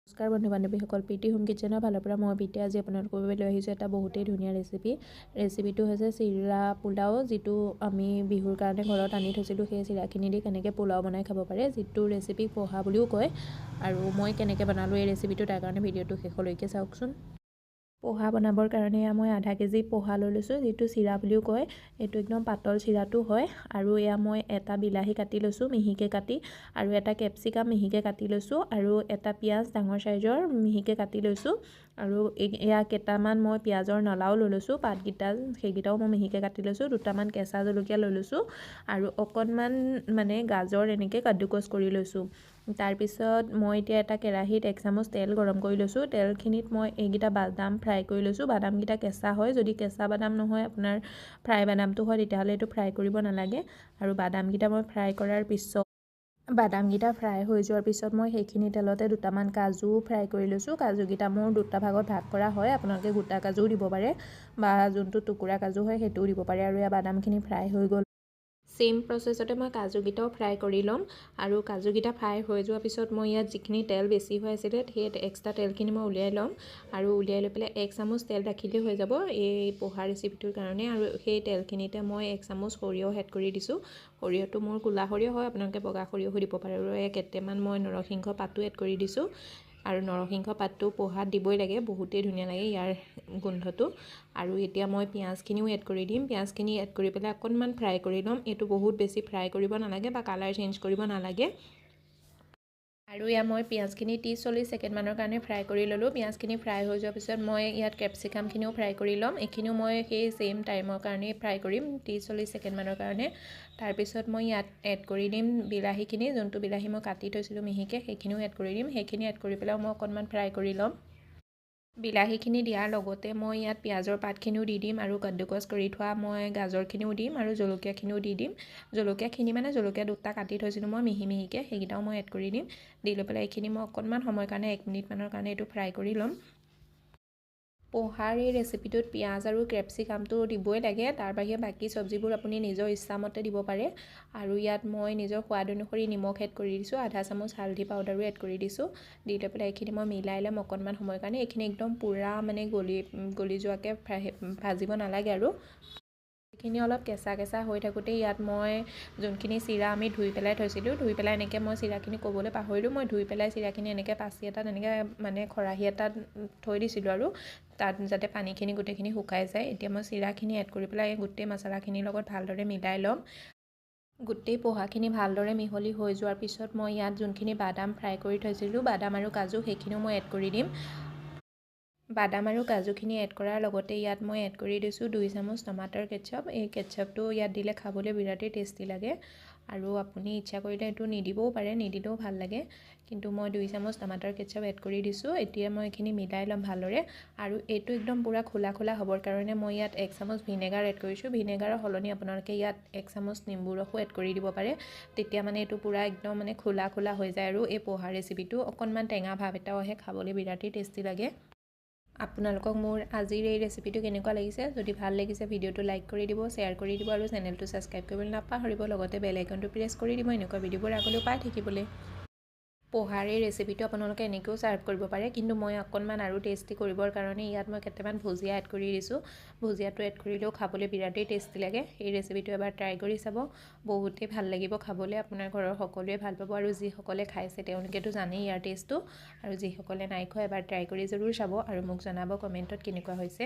নমস্কাৰ বন্ধু বান্ধৱীসকল, প্ৰীতি হোম কিচেনৰ ফালৰ পৰা মই প্ৰীতি আজি আপোনালোকৰ বাবে লৈ আহিছোঁ এটা বহুতেই ধুনীয়া ৰেচিপিটো হৈছে চিৰা পোলাও, যিটো আমি বিহুৰ কাৰণে ঘৰত আনি থৈছিলোঁ। সেই চিৰাখিনি দি কেনেকৈ পোলাও বনাই খাব পাৰে, যিটো ৰেচিপি পোহা বুলিও কয়। আৰু মই কেনেকৈ বনালোঁ এই ৰেচিপিটো, তাৰ কাৰণে ভিডিঅ'টো শেষলৈকে চাওকচোন। পোহা বনাবৰ কাৰণে মই আধা কেজি পোহা লৈ লৈছোঁ, যিটো চিৰা বুলিও কয়। এইটো একদম পাতল চিৰাটো হয়। আৰু এয়া মই এটা বিলাহী কাটি লৈছোঁ মিহিকৈ কাটি, আৰু এটা কেপচিকাম মিহিকৈ কাটি লৈছোঁ, আৰু এটা পিঁয়াজ ডাঙৰ চাইজৰ মিহিকৈ কাটি লৈছোঁ। আৰু এয়া কেইটামান মই পিঁয়াজৰ নলাও লৈ লৈছোঁ, পাতকেইটা সেইকেইটাও মই মিহিকৈ কাটি লৈছোঁ। দুটামান কেঁচা জলকীয়া লৈ লৈছোঁ, আৰু অকণমান গাজৰ এনেকৈ কাদ্দুকছ কৰি লৈছোঁ। তাৰপিছত মই এতিয়া এটা কেৰাহীত 1 চামুচ তেল গৰম কৰি লৈছোঁ। তেলখিনিত মই এইকেইটা বাদাম ফ্ৰাই কৰি লৈছোঁ। বাদামকেইটা কেঁচা হয়, যদি কেঁচা বাদাম নহয় আপোনাৰ ফ্ৰাই বাদামটো হয় তেতিয়াহ'লে এইটো ফ্ৰাই কৰিব নালাগে। আৰু বাদামকেইটা মই ফ্ৰাই কৰাৰ পিছত বাদামকেইটা ফ্ৰাই হৈ যোৱাৰ পিছত মই সেইখিনি তেলতে দুটামান কাজু ফ্ৰাই কৰি লৈছোঁ। কাজুকেইটা মোৰ দুটা ভাগত ভাগ কৰা হয়, আপোনালোকে গোটা কাজুও দিব পাৰে বা যোনটো টুকুৰা কাজু হয় সেইটোও দিব পাৰে। আৰু এয়া বাদামখিনি ফ্ৰাই হৈ গ'ল। চেম প্ৰচেছতে মই কাজুকেইটাও ফ্ৰাই কৰি ল'ম। আৰু কাজুকেইটা ফ্ৰাই হৈ যোৱাৰ পিছত মই ইয়াত যিখিনি তেল বেছি হৈ আছিলে সেই এক্সট্ৰা তেলখিনি মই উলিয়াই ল'ম। আৰু উলিয়াই লৈ পেলাই 1 চামুচ তেল ৰাখিলেই হৈ যাব এই পোহা ৰেচিপিটোৰ কাৰণে। আৰু সেই তেলখিনিতে মই 1 চামুচ সৰিয়হ এড কৰি দিছোঁ। সৰিয়হটো মোৰ ক'লা সৰিয়হ হয়, আপোনালোকে বগা সৰিয়হো দিব পাৰে। আৰু কেইটামান মই নৰসিংহ পাতো এড কৰি দিছোঁ। আৰু নৰসিংহ পাতটো পোহাত দিবই লাগে, বহুতেই ধুনীয়া লাগে ইয়াৰ গোন্ধটো। আৰু এতিয়া মই পিঁয়াজখিনিও এড কৰি দিম। পিঁয়াজখিনি এড কৰি পেলাই অকণমান ফ্ৰাই কৰি ল'ম। এইটো বহুত বেছি ফ্ৰাই কৰিব নালাগে বা কালাৰ চেঞ্জ কৰিব নালাগে। আৰু ইয়াত মই পিঁয়াজখিনি 30-40 ছেকেণ্ডমানৰ কাৰণে ফ্ৰাই কৰি ল'লোঁ। পিঁয়াজখিনি ফ্ৰাই হৈ যোৱাৰ পিছত মই ইয়াত কেপচিকামখিনিও ফ্ৰাই কৰি ল'ম। এইখিনিও মই সেই ছেইম টাইমৰ কাৰণেই ফ্ৰাই কৰিম, 30-40 ছেকেণ্ডমানৰ কাৰণে। তাৰপিছত মই ইয়াত এড কৰি দিম বিলাহীখিনি, যোনটো বিলাহী মই কাটি থৈছিলোঁ মিহিকৈ, সেইখিনিও এড কৰি দিম। সেইখিনি এড কৰি পেলাই মই অকণমান ফ্ৰাই কৰি ল'ম। বিলাহীখিনি দিয়াৰ লগতে মই ইয়াত পিঁয়াজৰ পাতখিনিও দি দিম, আৰু কাদ্দুকছ কৰি থোৱা মই গাজৰখিনিও দিম, আৰু জলকীয়াখিনিও দি দিম। জলকীয়াখিনি জলকীয়া দুটা কাটি থৈছিলোঁ মই মিহিকৈ, সেইকেইটাও মই এড কৰি দিম। দি লৈ পেলাই এইখিনি মই অকণমান সময়ৰ কাৰণে 1 মিনিটমানৰ কাৰণে এইটো ফ্ৰাই কৰি ল'ম। পোহাৰ এই ৰেচিপিটোত পিঁয়াজ আৰু কেপচিকামটো দিবই লাগে, তাৰ বাহিৰে বাকী চব্জিবোৰ আপুনি নিজৰ ইচ্ছামতে দিব পাৰে। আৰু ইয়াত মই নিজৰ সোৱাদ অনুসৰি নিমখ এড কৰি দিছোঁ, আধা চামুচ হালধি পাউডাৰো এড কৰি দিছোঁ। দি লৈ পেলাই এইখিনি মই মিলাই ল'ম অকণমান সময়ৰ কাৰণে। এইখিনি একদম পূৰা গলি যোৱাকৈ ভাজিব নালাগে। আৰু এইখিনি অলপ কেঁচা কেঁচা হৈ থাকোঁতে ইয়াত মই যোনখিনি চিৰা আমি ধুই পেলাই থৈছিলোঁ, ধুই পেলাই এনেকৈ মই চিৰাখিনি ক'বলৈ পাহৰিলোঁ, মই ধুই পেলাই চিৰাখিনি এনেকৈ পাচি এটাত এনেকৈ খৰাহী এটাত থৈ দিছিলোঁ, আৰু তাত যাতে পানীখিনি গোটেইখিনি শুকাই যায়। এতিয়া মই চিৰাখিনি এড কৰি পেলাই গোটেই মছলাখিনিৰ লগত ভালদৰে মিলাই ল'ম। গোটেই পোহাখিনি ভালদৰে মিহলি হৈ যোৱাৰ পিছত মই ইয়াত যোনখিনি বাদাম ফ্ৰাই কৰি থৈছিলোঁ, বাদাম আৰু কাজু, সেইখিনিও মই এড কৰি দিম। বাদাম আৰু কাজুখিনি এড কৰাৰ লগতে ইয়াত মই এড কৰি দিছোঁ 2 চামুচ টমাটৰ কেটচাপ। এই কেটচাপটো ইয়াত দিলে খাবলৈ বিৰাটেই টেষ্টি লাগে। আৰু আপুনি ইচ্ছা কৰিলে এইটো নিদিবও পাৰে, নিদিলেও ভাল লাগে, কিন্তু মই 2 চামুচ টমাটৰ কেটচাপ এড কৰি দিছোঁ। এতিয়া মই এইখিনি মিলাই ল'ম ভালদৰে। আৰু এইটো একদম পূৰা খোলা খোলা হ'বৰ কাৰণে মই ইয়াত 1 চামুচ ভিনেগাৰ এড কৰিছোঁ। ভিনেগাৰৰ সলনি আপোনালোকে ইয়াত 1 চামুচ নেম্বু ৰসো এড কৰি দিব পাৰে, তেতিয়া এইটো পূৰা একদম খোলা খোলা হৈ যায়। আৰু এই পোহা ৰেচিপিটো অকণমান টেঙা ভাৱ এটাও আহে, খাবলৈ বিৰাটেই টেষ্টি লাগে। আপোনালোকক মোৰ আজিৰ এই ৰেচিপিটো কেনেকুৱা লাগিছে, যদি ভাল লাগিছে ভিডিঅ'টো লাইক কৰি দিব, শ্বেয়াৰ কৰি দিব, আৰু চেনেলটো ছাবস্ক্ৰাইব কৰিবলৈ নাপাহৰিব। লগতে বেল আইকনটো প্ৰেছ কৰি দিব এনেকুৱা ভিডিঅ'বোৰ আগলৈও পাই থাকিবলৈ। পোহাৰ এই ৰেচিপিটো আপোনালোকে এনেকৈও ছাৰ্ভ কৰিব পাৰে, কিন্তু মই অকণমান আৰু টেষ্টি কৰিবৰ কাৰণে ইয়াত মই কেইটামান ভুজিয়া এড কৰি দিছোঁ। ভুজিয়াটো এড কৰিলেও খাবলৈ বিৰাটেই টেষ্টি লাগে। এই ৰেচিপিটো এবাৰ ট্ৰাই কৰি চাব, বহুতেই ভাল লাগিব খাবলৈ, আপোনাৰ ঘৰৰ সকলোৱে ভাল পাব। আৰু যিসকলে খাইছে তেওঁলোকেতো জানেই ইয়াৰ টেষ্টটো, আৰু যিসকলে নাই খোৱা এবাৰ ট্ৰাই কৰি জৰুৰ চাব, আৰু মোক জনাব কমেণ্টত কেনেকুৱা হৈছে।